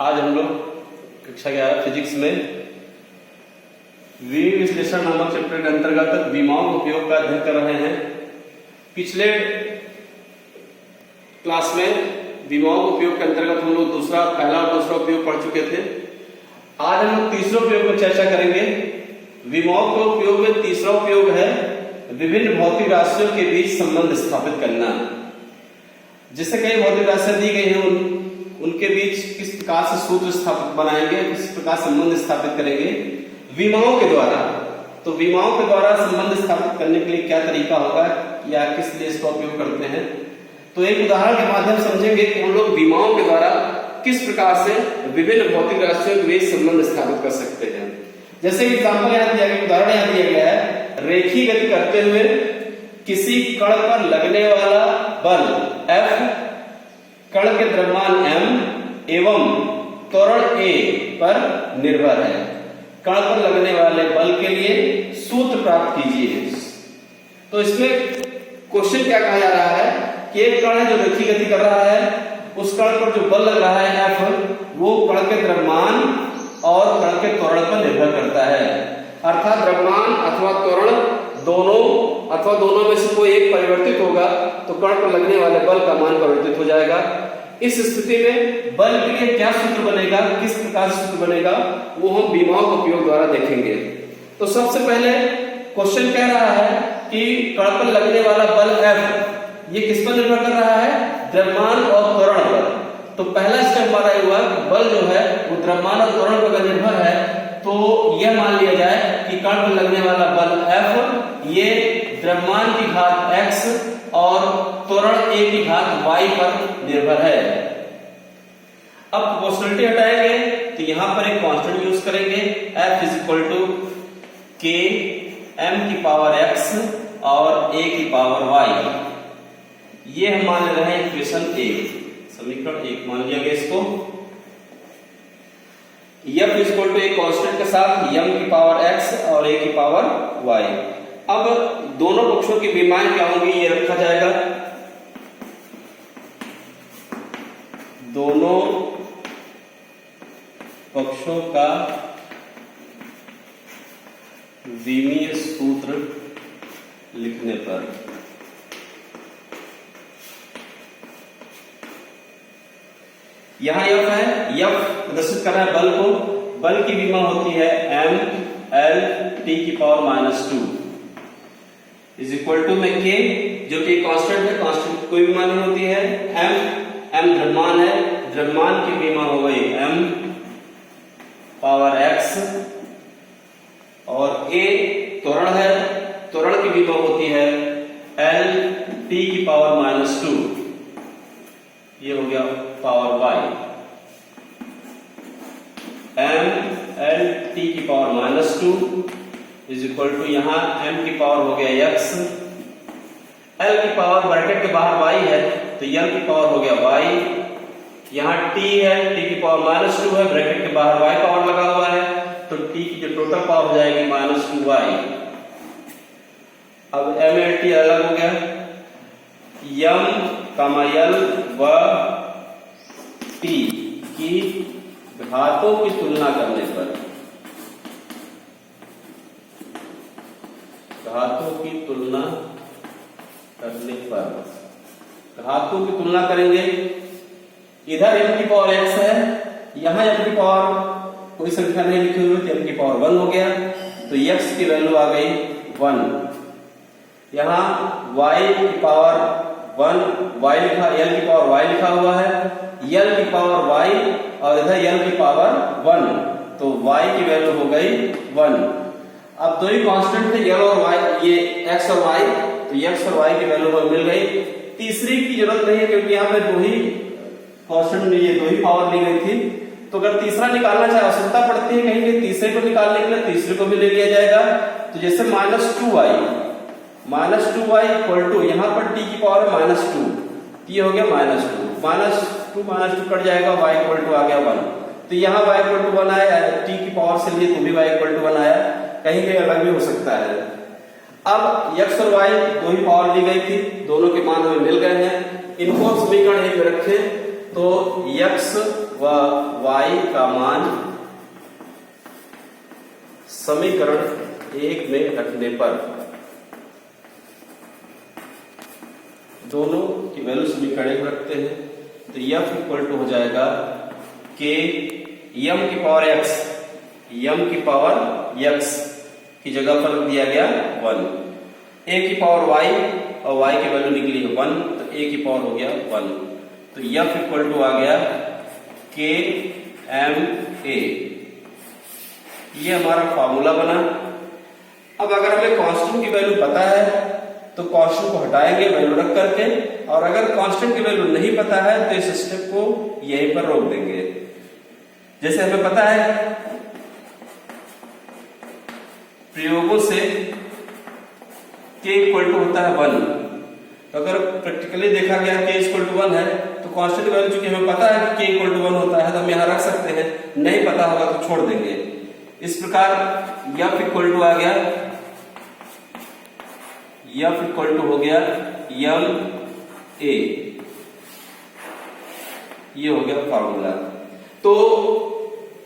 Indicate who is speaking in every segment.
Speaker 1: आज हम लोग कक्षा 11 फिजिक्स में विमीय विश्लेषण नामक चैप्टर के अंतर्गत विमाओं के उपयोग का अध्ययन कर रहे हैं। पिछले क्लास में विमाओं के उपयोग के अंतर्गत हम लोग पहला और दूसरा उपयोग पढ़ चुके थे। आज हम लोग तीसरे उपयोग पर चर्चा करेंगे। विमाओं के उपयोग में तीसरा उपयोग है विभिन्न भौतिक राशियों के बीच संबंध स्थापित करना। जैसे कई भौतिक राशियां दी गई हैं, उनके बीच किस प्रकार से सूत्र स्थापित बनाएंगे, किस प्रकार संबंध स्थापित करेंगे विमाओं के द्वारा। तो विमाओं के द्वारा संबंध स्थापित करने के लिए क्या तरीका होगा या किस लिए इसका उपयोग करते हैं, तो एक उदाहरण के माध्यम से समझेंगे कि हम लोग विमाओं के द्वारा किस प्रकार से विभिन्न भौतिक राशियों के बीच संबंध स्थापित कर सकते हैं। जैसे एग्जाम्पल यहाँ दिया गया, उदाहरण यहाँ दिया गया है, रेखीय गति करते हुए किसी कण पर लगने वाला बल F, कण के द्रव्यमान m एवं त्वरण a पर निर्भर है। कण पर लगने वाले बल के लिए सूत्र प्राप्त कीजिए। तो इसमें क्वेश्चन क्या कहा जा रहा है कि एक कण है जो रेखीय गति कर रहा है, उस कण पर जो बल लग रहा है F, वो कण के द्रव्यमान और कण के त्वरण पर निर्भर करता है। अर्थात द्रव्यमान अथवा त्वरण दोनों में से कोई एक परिवर्तित होगा तो कण पर लगने वाले बल का मान परिवर्तित हो जाएगा। इस स्थिति में बल के लिए क्या सूत्र बनेगा, किस प्रकार से सूत्र बनेगा, वो हम विमाओं के उपयोग द्वारा देखेंगे। तो सबसे पहले क्वेश्चन कह रहा है कि कण पर लगने वाला बल F, ये किस पर निर्भर कर रहा है, द्रव्यमान और त्वरण पर। तो पहला स्टेप हमारा हुआ कि बल जो है वो द्रव्यमान और त्वरण पर अगर निर्भर है तो यह मान लिया जाए कि कण पर लगने वाला बल F ये द्रव्यमान की घात x और त्वरण a की घात y पर निर्भर है। अब प्रोपोर्शनलिटी हटाएंगे तो यहां पर एक कांस्टेंट यूज करेंगे, F is equal to k m की पावर x और a की पावर y। ये हम मान ले रहे हैं इक्वेशन 1, समीकरण 1 मान लिया गया इसको। f इज इक्वल टू एक कांस्टेंट के साथ m की पावर x और a की पावर y। अब दोनों पक्षों की विमाएं क्या होंगी ये रखा जाएगा। दोनों पक्षों का विमीय सूत्र लिखने पर यहां f है, f प्रदर्शित कर रहा है बल को। बल की विमा होती है m l t की पावर -2 इज इक्वल टू में k जो कि कांस्टेंट है, कांस्टेंट कोई भी मान नहीं होती है। m द्रव्यमान है, द्रव्यमान की विमा हो गई m पावर x और a त्वरण है, त्वरण की विमा होती है l t की पावर -2, ये हो गया power y। m l t की पावर -2 इज इक्वल टू यहाँ m की पावर हो गया x, l की पावर ब्रैकेट के बाहर y है तो l की पावर हो गया y। यहाँ t है, t की पावर -2 है, ब्रैकेट के बाहर y पावर लगा हुआ है तो t की जो टोटल पावर हो जाएगी -2y। अब m l t अलग हो गया, m, l व t की घातों की तुलना करने पर, घातों की तुलना करेंगे। इधर m की पावर x है, यहां m की पावर कोई संख्या नहीं लिखी हुई तो m की पावर 1 हो गया तो x की वैल्यू आ गई 1। यहां y की पावर 1, y लिखा, l की पावर y लिखा हुआ है, l की पावर y और इधर l की पावर 1 तो y की वैल्यू हो गई 1। अब दो ही कांस्टेंट थे l और y, ये x और y, तो x और y की वैल्यू मिल गई। तीसरी की जरूरत नहीं है क्योंकि यहाँ पे दो ही कांस्टेंट में ये दो ही पावर ली गई थी। तो अगर तीसरा निकालना चाहे आवश्यकता पड़ती है कहीं तीसरे को निकालने के लिए, तीसरे को भी ले लिया जाएगा। तो जैसे -2y इक्वल टू यहाँ पर t की पावर -2, ये हो गया -2 कट जाएगा, y इक्वल टू आ गया 1। तो यहाँ y इक्वल टू 1 आया, t की पावर से लिए तो भी y इक्वल टू 1 आया, कहीं कहीं अलग भी हो सकता है। अब x और y दो ही पावर ली गई थी, दोनों के मान हमें मिल गए हैं। इनको समीकरण 1 में रखें तो x व y का मान समीकरण 1 में रखने पर, दोनों की वैल्यू समीकरण 1 रखते हैं तो f इक्वल टू हो जाएगा k m की पावर x, m की पावर x की जगह पर दिया गया 1, a की पावर y और y की वैल्यू निकली है 1 तो a की पावर हो गया 1, तो f इक्वल टू आ गया k m a। ये हमारा फॉर्मूला बना। अब अगर हमें कांस्टेंट की वैल्यू पता है तो कांस्टेंट को हटाएंगे वैल्यू रख करके, और अगर कांस्टेंट की वैल्यू नहीं पता है तो इस स्टेप को यहीं पर रोक देंगे। जैसे हमें पता है प्रयोगों से k इक्वल टू होता है 1, तो अगर प्रैक्टिकली देखा गया k इक्वल टू 1 है तो कांस्टेंट वैल्यू चूंकि हमें पता है कि k इक्वल टू 1 होता है तो हम यहां रख सकते हैं, नहीं पता होगा तो छोड़ देंगे। इस प्रकार f इक्वल टू आ गया, f इक्वल टू हो गया m a, ये हो गया फॉर्मूला। तो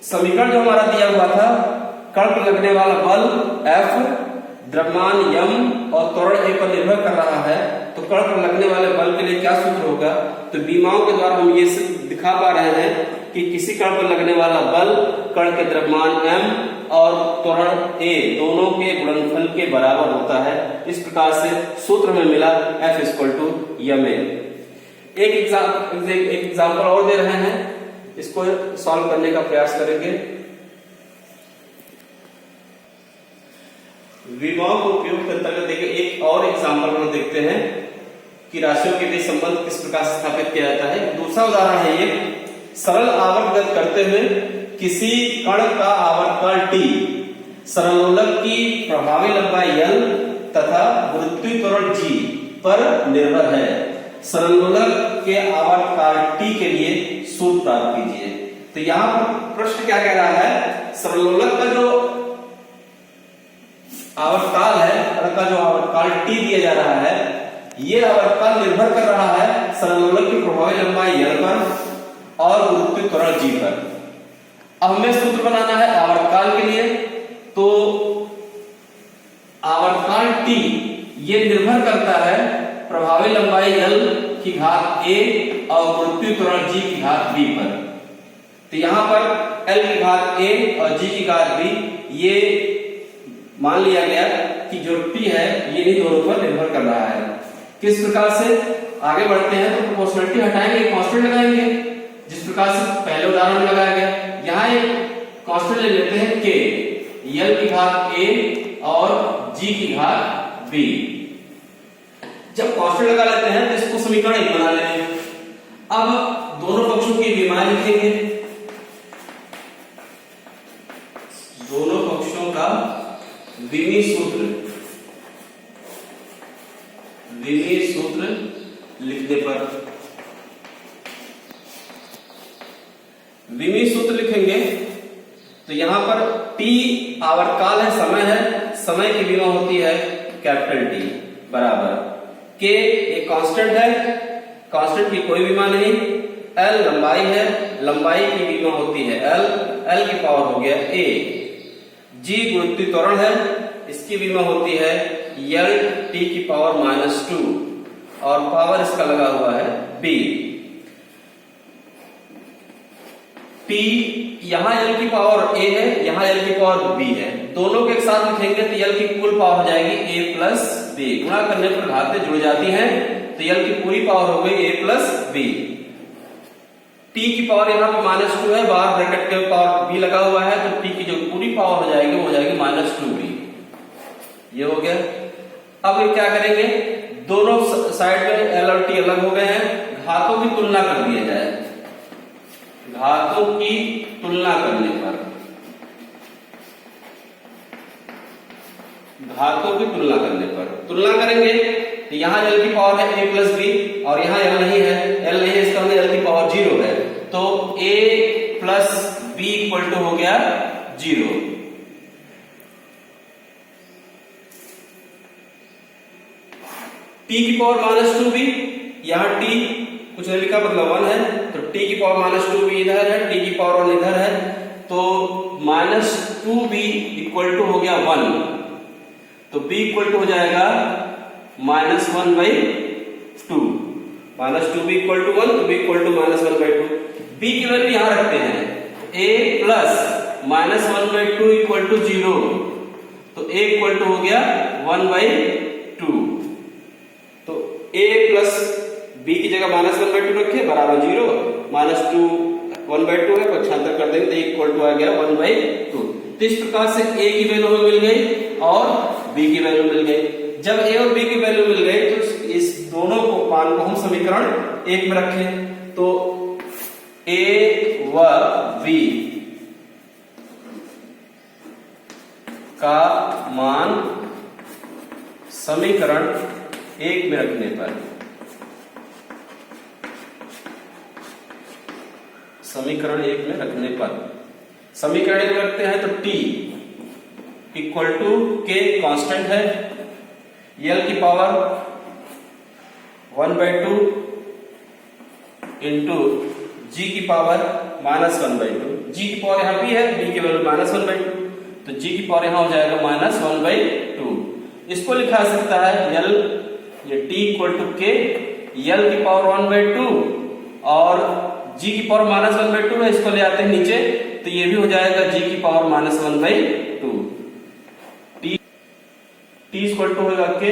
Speaker 1: समीकरण जो हमारा दिया हुआ था, कण पर लगने वाला बल F द्रव्यमान m और त्वरण a पर निर्भर कर रहा है, तो कण पर लगने वाले बल के लिए क्या सूत्र होगा, तो बीमाओं के द्वारा हम ये दिखा पा रहे हैं कि किसी कण पर लगने वाला बल कण के द्रव्यमान m और त्वरण a दोनों के गुणनफल के बराबर होता है। इस प्रकार से सूत्र में मिला F इक्वल टू ma। एक एग्जाम्पल और दे रहे हैं, इसको सॉल्व करने का प्रयास करेंगे। विभव को उपयोग के अंतर्गत देखिए एक और एग्जाम्पल हम देखते हैं कि राशियों के बीच संबंध किस प्रकार से स्थापित किया जाता है। दूसरा उदाहरण है ये, सरल आवर्तगत करते हुए किसी कण का आवर्तकाल t सरलोलक की प्रभावी लंबाई l तथा गुरुत्वीय त्वरण g पर निर्भर है। सरलोलक के आवर्तकाल t के लिए सूत्र प्राप्त कीजिए। तो यहाँ पर प्रश्न क्या कह रहा है, सरलोलक का जो आवर्तकाल है, कण का जो आवर्तकाल t दिया जा रहा है, ये आवर्तकाल निर्भर कर रहा है सरलोलक की प्रभावी लंबाई l पर और गुरुत्वीय त्वरण g पर। अब हमें सूत्र बनाना है आवर्तकाल के लिए, तो आवर्तकाल t ये निर्भर करता है प्रभावी लंबाई l की घात a और गुरुत्वीय त्वरण g की घात b पर। तो यहां पर l की घात a और g की घात b, ये मान लिया गया कि जो t है ये इन दोनों पर निर्भर कर रहा है। किस प्रकार से आगे बढ़ते हैं, तो प्रोपोर्शनलिटी हटाएंगे, कांस्टेंट लगाएंगे, जिस प्रकार से पहले उदाहरण में लगाया गया। यहाँ एक कांस्टेंट ले लेते हैं k, l की घात a और g की घात b। जब कांस्टेंट लगा लेते हैं तो इसको समीकरण 1 बना लेंगे। अब दोनों पक्षों की विमाएं लिखेंगे, दोनों पक्षों का विमीय सूत्र लिखने पर, विमीय सूत्र लिखेंगे तो यहां पर t आवर्तकाल है, समय है, समय की विमा होती है कैपिटल T बराबर k, एक कांस्टेंट है, कांस्टेंट की कोई विमा नहीं, l लंबाई है, लंबाई की विमा होती है l की पावर हो गया a, g गुरुत्वीय त्वरण है, इसकी विमा होती है l t की पावर -2 और पावर इसका लगा हुआ है b। t यहां l की पावर a है, यहां l की पावर b है, दोनों के एक साथ लिखेंगे तो l की कुल पावर हो जाएगी a प्लस b, गुणा करने पर घातें जुड़ जाती हैं तो l की पूरी पावर हो गई a प्लस b। t की पावर यहाँ पे -2 है, बाहर ब्रैकेट के पावर b लगा हुआ है, तो t की जो पूरी पावर हो जाएगी वो हो जाएगी -2b। ये हो गया। अब ये क्या करेंगे, दोनों साइड में l और t अलग हो गए हैं, घातों की तुलना कर दिया जाए। घातों की तुलना करने पर, घातों की तुलना करने पर तुलना करेंगे तो यहाँ l की पावर है a प्लस b और यहाँ l नहीं है, l नहीं है, इसका मतलब l की पावर 0 है, तो a plus b equal to हो गया 0। t की पावर -2b, यहाँ t कुछ नहीं लिखा मतलब 1 है, तो t की पावर -2b इधर है, t की पावर 1 इधर है, तो -2b इक्वल टू हो गया 1, तो b इक्वल टू हो जाएगा -1/2, -2b इक्वल टू 1, तो b इक्वल टू -1/2। b की वैल्यू यहां रखते हैं, a प्लस -1/2 इक्वल टू 0, तो a इक्वल टू हो गया 1/2, तो a प्लस b की जगह -1/2 रखे बराबर 0, -2 1/2 है, पक्षांतर कर देंगे तो इक्वल टू आ गया 1/2। तो इस प्रकार से a की वैल्यू हमें मिल गई और b की वैल्यू मिल गई। जब a और b की वैल्यू मिल गई तो इस दोनों को मान को हम समीकरण 1 में रखें, तो a व b का मान समीकरण 1 में रखने पर, समीकरण 1 में रखने पर, समीकरण 1 में रखते हैं तो t equal to k constant है, l की पावर 1/2 इंटू g की पावर -1/2, g की पावर यहां भी है, b की वैल्यू -1/2, तो g की पावर यहां हो जाएगा -1/2। इसको लिखा जा सकता है l, ये t equal to k, l की पावर 1/2 और g की पावर -1/2 है, इसको ले आते हैं नीचे, तो ये भी हो जाएगा g की पावर -1/2। t इक्वल टू होगा k,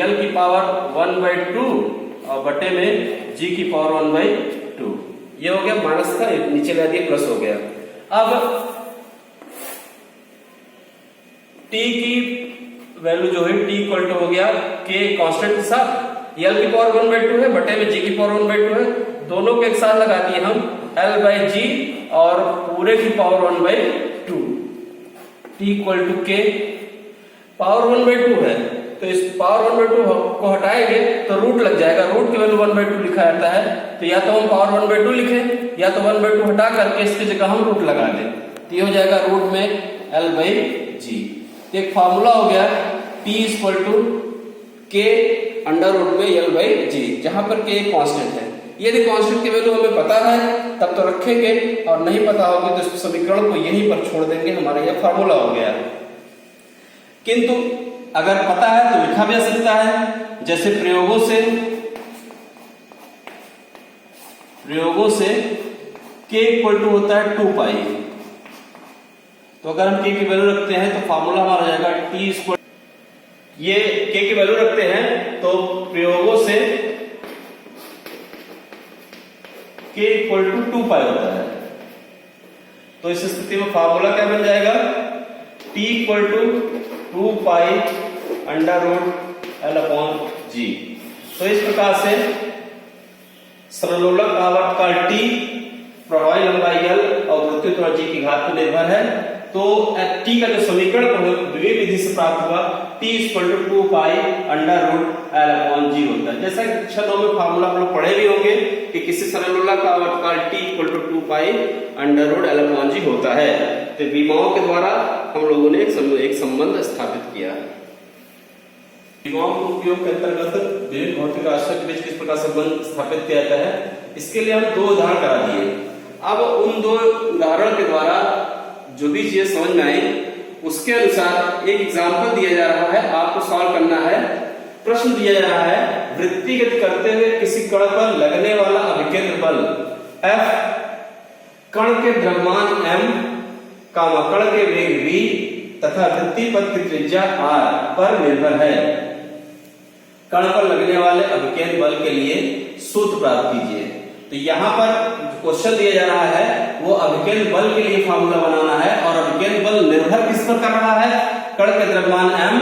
Speaker 1: l की पावर 1/2 और बटे में g की पावर 1/2, ये हो गया माइनस का, नीचे ला दिया प्लस हो गया। अब t की वैल्यू जो है t इक्वल टू हो गया k कांस्टेंट के साथ, l की पावर 1/2 है, बटे में g की पावर 1/2 है, दोनों को एक साथ लगा दिए हम L/G और पूरे की power 1/2, t equal to k, power 1/2 है तो इस पावर 1/2 को हटाएंगे तो रूट लग जाएगा, रूट की वैल्यू 1/2 लिखा जाता है, तो या तो हम पावर 1/2 लिखें या तो 1/2 हटा करके इसकी जगह हम रूट लगा दें, तो ये हो जाएगा रूट में L/G। एक फार्मूला हो गया t equal to k under root में L/G, जहां पर k एक कांस्टेंट है। यदि कांस्टेंट की वैल्यू हमें पता है तब तो रखेंगे, और नहीं पता होगी तो इस समीकरण को यहीं पर छोड़ देंगे, हमारा यह फार्मूला हो गया। किंतु अगर पता है तो लिखा भी जा सकता है, जैसे प्रयोगों से k इक्वल टू होता है 2π, तो अगर हम k की वैल्यू रखते हैं तो फार्मूला हमारा हो जाएगा t इक्वल, ये k की वैल्यू रखते हैं तो प्रयोगों से k इक्वल टू 2π होता है, तो इस स्थिति में फार्मूला क्या बन जाएगा, t equal to 2π under root L/G। तो इस प्रकार से सरलोलक आवर्त काल t, प्रभावी लंबाई L और वृत्तीय त्वरण G की घात पर निर्भर है, तो t का जो समीकरण द्वितीय विधि से प्राप्त हुआ t equal to 2π under root L/G होता है। जैसा कि कक्षा 9 में फार्मूला हम लोग पढ़े भी होंगे कि किसी सरलोलक का आवर्त काल t equal to 2π under root L/G होता है, तो विमाओं के द्वारा हम लोगों ने एक संबंध स्थापित किया। विमाओं के उपयोग के अंतर्गत विभिन्न भौतिक राशियों के बीच किस प्रकार संबंध स्थापित किया जाता है, इसके लिए हम 2 उदाहरण करा दिए। अब उन 2 उदाहरण के द्वारा जो भी चीजें समझ में आई उसके अनुसार एक एग्जाम्पल दिया जा रहा है, आपको सॉल्व करना है। प्रश्न दिया जा रहा है, वृत्तिगत करते हुए किसी कण पर लगने वाला अभिकेंद्र बल F कण के द्रव्यमान m, कण के वेग v तथा वृत्तीय पथ की त्रिज्या r पर निर्भर है। कण पर लगने वाले अभिकेंद्र बल के लिए सूत्र प्राप्त कीजिए। तो यहाँ पर क्वेश्चन दिया जा रहा है वो अभिकेंद्र बल के लिए फार्मूला बनाना है, और अभिकेंद्र बल निर्भर किस पर कर रहा है, कण के द्रव्यमान m,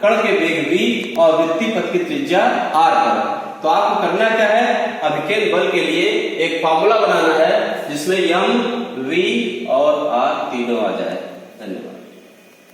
Speaker 1: कण के वेग v और वृत्तीय पथ की त्रिज्या r पर। तो आपको करना क्या है, अभिकेंद्र बल के लिए एक फार्मूला बनाना है जिसमें m, v और r तीनों आ जाए। धन्यवाद।